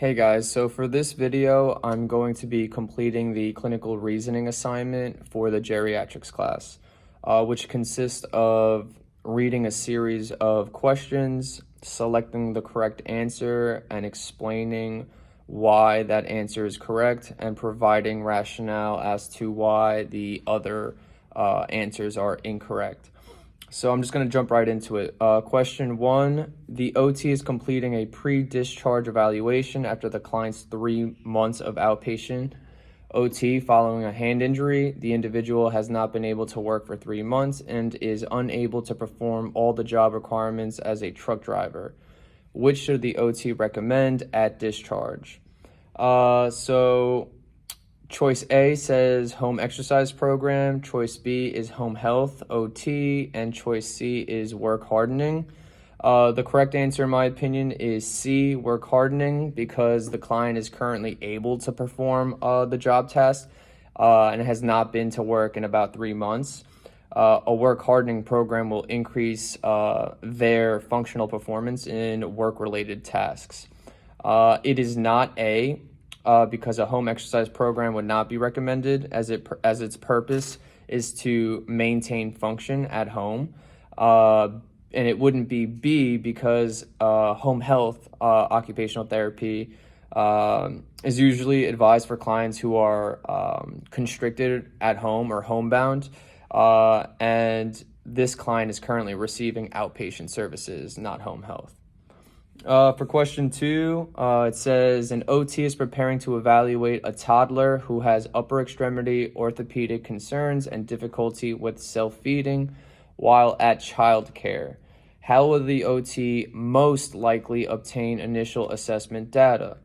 Hey guys, so for this video, I'm going to be completing the clinical reasoning assignment for the geriatrics class, which consists of reading a series of questions, selecting the correct answer, and explaining why that answer is correct, and providing rationale as to why the other answers are incorrect. So I'm just going to jump right into it. Question one, the OT is completing a pre-discharge evaluation after the client's 3 months of outpatient OT following a hand injury. The individual has not been able to work for 3 months and is unable to perform all the job requirements as a truck driver. Which should the OT recommend at discharge? Choice A says home exercise program, choice B is home health, OT, and choice C is work hardening. The correct answer, in my opinion, is C, work hardening, because the client is currently able to perform the job test and has not been to work in about 3 months. A work hardening program will increase their functional performance in work-related tasks. It is not A, because a home exercise program would not be recommended, as its purpose is to maintain function at home. And it wouldn't be B, because home health occupational therapy is usually advised for clients who are constricted at home or homebound. And this client is currently receiving outpatient services, not home health. For question two, it says an OT is preparing to evaluate a toddler who has upper extremity orthopedic concerns and difficulty with self-feeding while at childcare. How will the OT most likely obtain initial assessment data?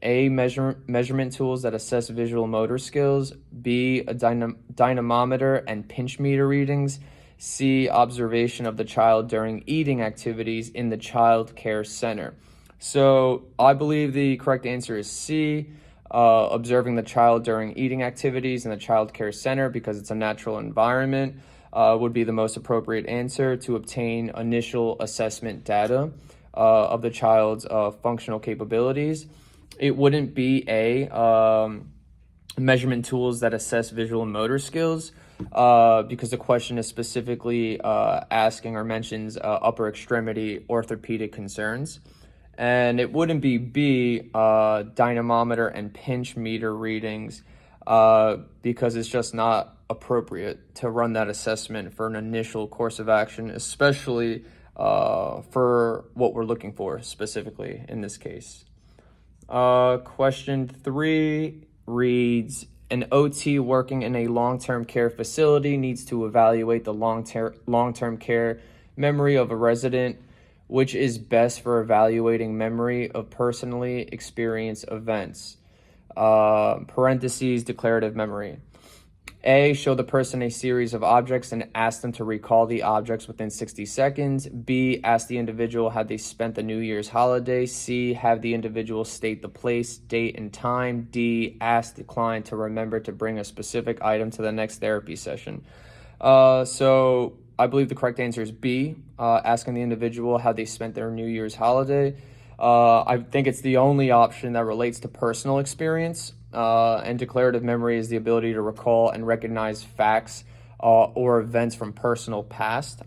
A, measurement tools that assess visual motor skills. B, a dynamometer and pinch meter readings. C, observation of the child during eating activities in the child care center. So I believe the correct answer is C, observing the child during eating activities in the child care center, because it's a natural environment, would be the most appropriate answer to obtain initial assessment data of the child's functional capabilities. It wouldn't be A, measurement tools that assess visual and motor skills, because the question is specifically asking or mentions upper extremity orthopedic concerns. And it wouldn't be B, dynamometer and pinch meter readings, because it's just not appropriate to run that assessment for an initial course of action, especially for what we're looking for specifically in this case. Question three reads, an OT working in a long-term care facility needs to evaluate the long-term care memory of a resident. Which is best for evaluating memory of personally experienced events? Parentheses, declarative memory. A, show the person a series of objects and ask them to recall the objects within 60 seconds. B, ask the individual how they spent the New Year's holiday. C, have the individual state the place, date, and time. D, ask the client to remember to bring a specific item to the next therapy session. So I believe the correct answer is B, asking the individual how they spent their New Year's holiday. I think it's the only option that relates to personal experience. And declarative memory is the ability to recall and recognize facts or events from personal past.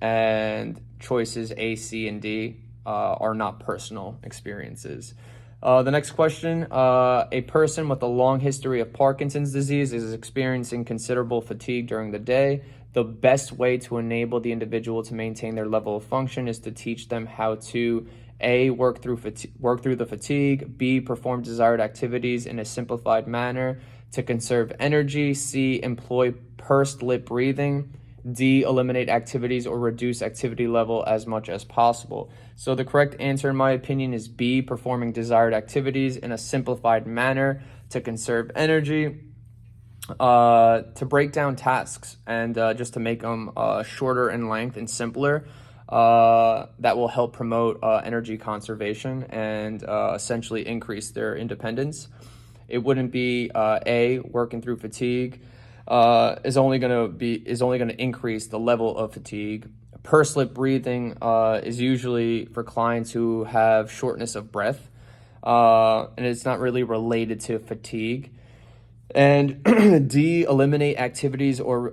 And choices A, C, and D are not personal experiences. The next question, a person with a long history of Parkinson's disease is experiencing considerable fatigue during the day. The best way to enable the individual to maintain their level of function is to teach them how to A, work through the fatigue, B, perform desired activities in a simplified manner to conserve energy, C, employ pursed lip breathing, D, eliminate activities or reduce activity level as much as possible. So the correct answer, in my opinion, is B, performing desired activities in a simplified manner to conserve energy, to break down tasks and just to make them shorter in length and simpler. That will help promote energy conservation and essentially increase their independence. It wouldn't be A, working through fatigue is only going to increase the level of fatigue. Pursed lip breathing is usually for clients who have shortness of breath. and it's not really related to fatigue. And D, eliminate activities or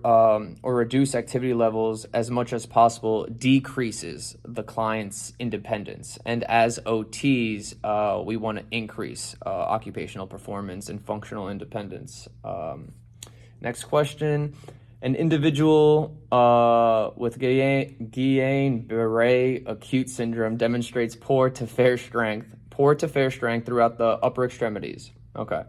reduce activity levels as much as possible decreases the client's independence. And as OTs, we want to increase occupational performance and functional independence. Next question. An individual with Guillain-Barré acute syndrome demonstrates poor to fair strength throughout the upper extremities. Okay.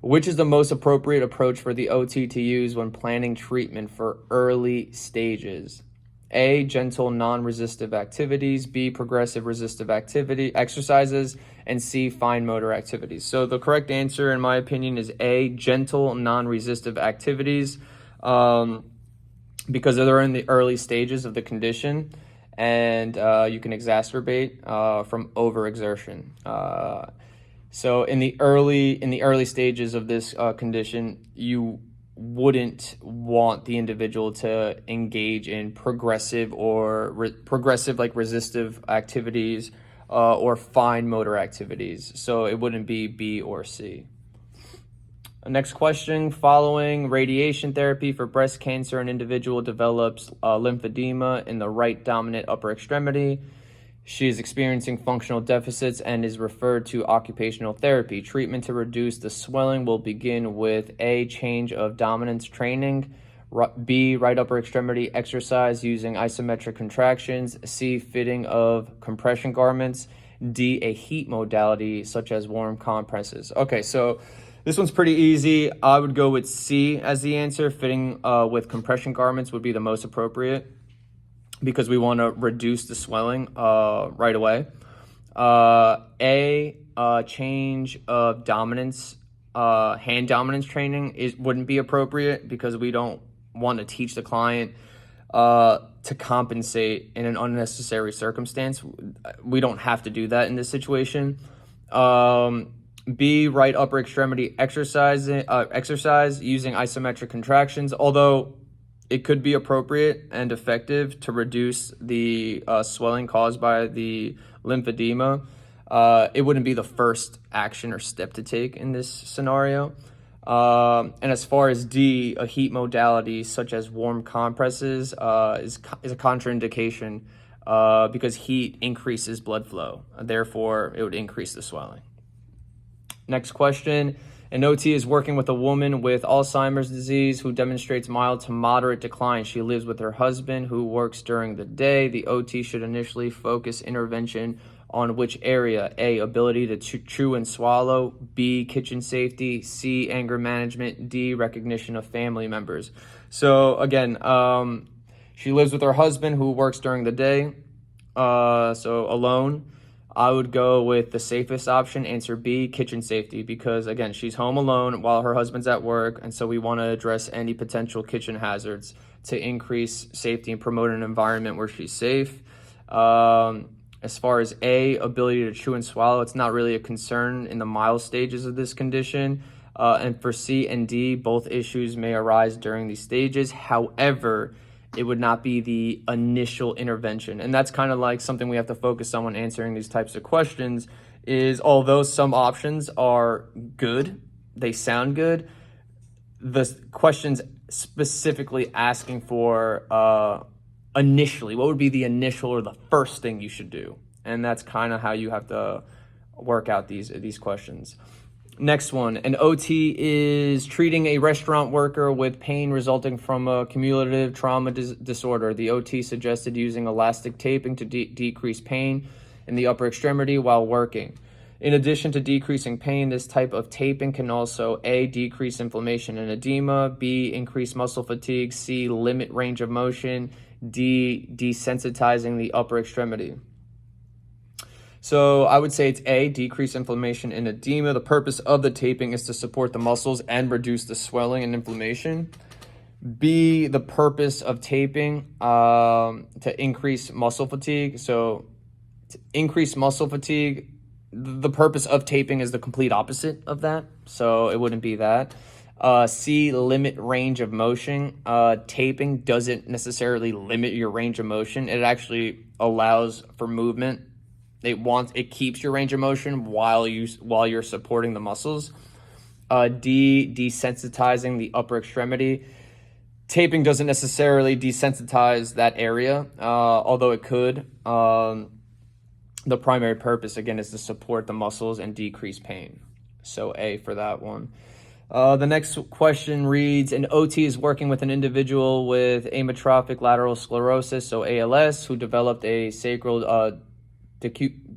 Which is the most appropriate approach for the OT to use when planning treatment for early stages? A, gentle non-resistive activities, B, progressive resistive activity exercises, and C, fine motor activities. So the correct answer, in my opinion, is A, gentle non-resistive activities, because they're in the early stages of the condition, and you can exacerbate from overexertion. So in the early stages of this condition, you wouldn't want the individual to engage in progressive like resistive activities or fine motor activities. So it wouldn't be B or C. Next question. Following radiation therapy for breast cancer, an individual develops lymphedema in the right dominant upper extremity. She is experiencing functional deficits and is referred to occupational therapy. Treatment to reduce the swelling will begin with A, change of dominance training, B, right upper extremity exercise using isometric contractions, C, fitting of compression garments, D, a heat modality such as warm compresses. Okay, so this one's pretty easy. I would go with C as the answer. Fitting with compression garments would be the most appropriate, because we want to reduce the swelling right away. Change of dominance, hand dominance training wouldn't be appropriate, because we don't want to teach the client to compensate in an unnecessary circumstance. We don't have to do that in this situation. B, right upper extremity exercise using isometric contractions, although it could be appropriate and effective to reduce the swelling caused by the lymphedema. It wouldn't be the first action or step to take in this scenario. And as far as D, a heat modality such as warm compresses is a contraindication because heat increases blood flow. Therefore, it would increase the swelling. Next question. An OT is working with a woman with Alzheimer's disease who demonstrates mild to moderate decline. She lives with her husband who works during the day. The OT should initially focus intervention on which area? A, ability to chew and swallow, B, kitchen safety, C, anger management, D, recognition of family members. So again, she lives with her husband who works during the day, so alone. I would go with the safest option, answer B, kitchen safety, because again, she's home alone while her husband's at work, and so we want to address any potential kitchen hazards to increase safety and promote an environment where she's safe. As far as A, ability to chew and swallow, it's not really a concern in the mild stages of this condition. And for C and D, both issues may arise during these stages. However, it would not be the initial intervention. And that's kind of like something we have to focus on when answering these types of questions, is although some options are good, they sound good, the questions specifically asking for initially, what would be the initial or the first thing you should do? And that's kind of how you have to work out these questions. Next one, an OT is treating a restaurant worker with pain resulting from a cumulative trauma disorder. The OT suggested using elastic taping to decrease pain in the upper extremity while working. In addition to decreasing pain, this type of taping can also A, decrease inflammation and edema, B, increase muscle fatigue, C, limit range of motion, D, desensitizing the upper extremity. So I would say it's A, decrease inflammation and edema. The purpose of the taping is to support the muscles and reduce the swelling and inflammation. B, the purpose of taping to increase muscle fatigue. So to increase muscle fatigue, the purpose of taping is the complete opposite of that. So it wouldn't be that. C, limit range of motion. Taping doesn't necessarily limit your range of motion. It actually allows for movement It keeps your range of motion while you're supporting the muscles. D, desensitizing the upper extremity. Taping doesn't necessarily desensitize that area, although it could. The primary purpose, again, is to support the muscles and decrease pain. So A for that one. The next question reads, an OT is working with an individual with amyotrophic lateral sclerosis, so ALS, who developed a sacral decubitus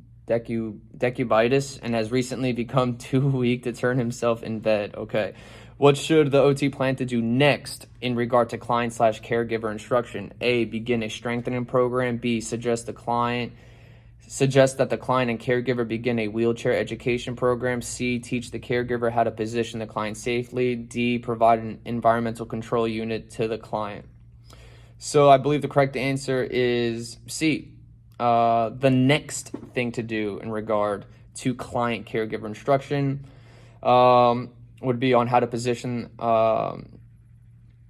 and has recently become too weak to turn himself in bed. Okay. What should the OT plan to do next in regard to client/caregiver instruction? A, begin a strengthening program. B, suggest that the client and caregiver begin a wheelchair education program. C, teach the caregiver how to position the client safely. D, provide an environmental control unit to the client. So I believe the correct answer is C. The next thing to do in regard to client caregiver instruction would be on how to position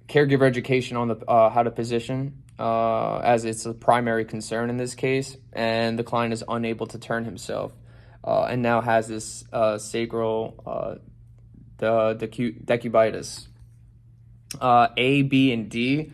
caregiver education on the how to position, as it's a primary concern in this case, and the client is unable to turn himself, and now has this sacral decubitus. A, B, and D,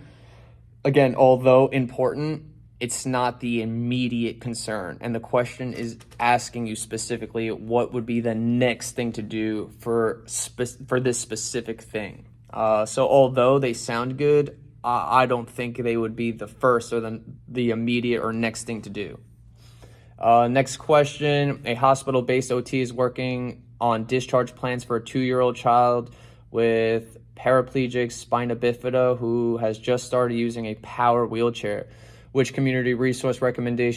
again, although important, it's not the immediate concern. And the question is asking you specifically what would be the next thing to do for this specific thing. So although they sound good, I don't think they would be the first or the immediate or next thing to do. Next question, a hospital-based OT is working on discharge plans for a 2-year-old child with paraplegic spina bifida who has just started using a power wheelchair. Which community resource recommendation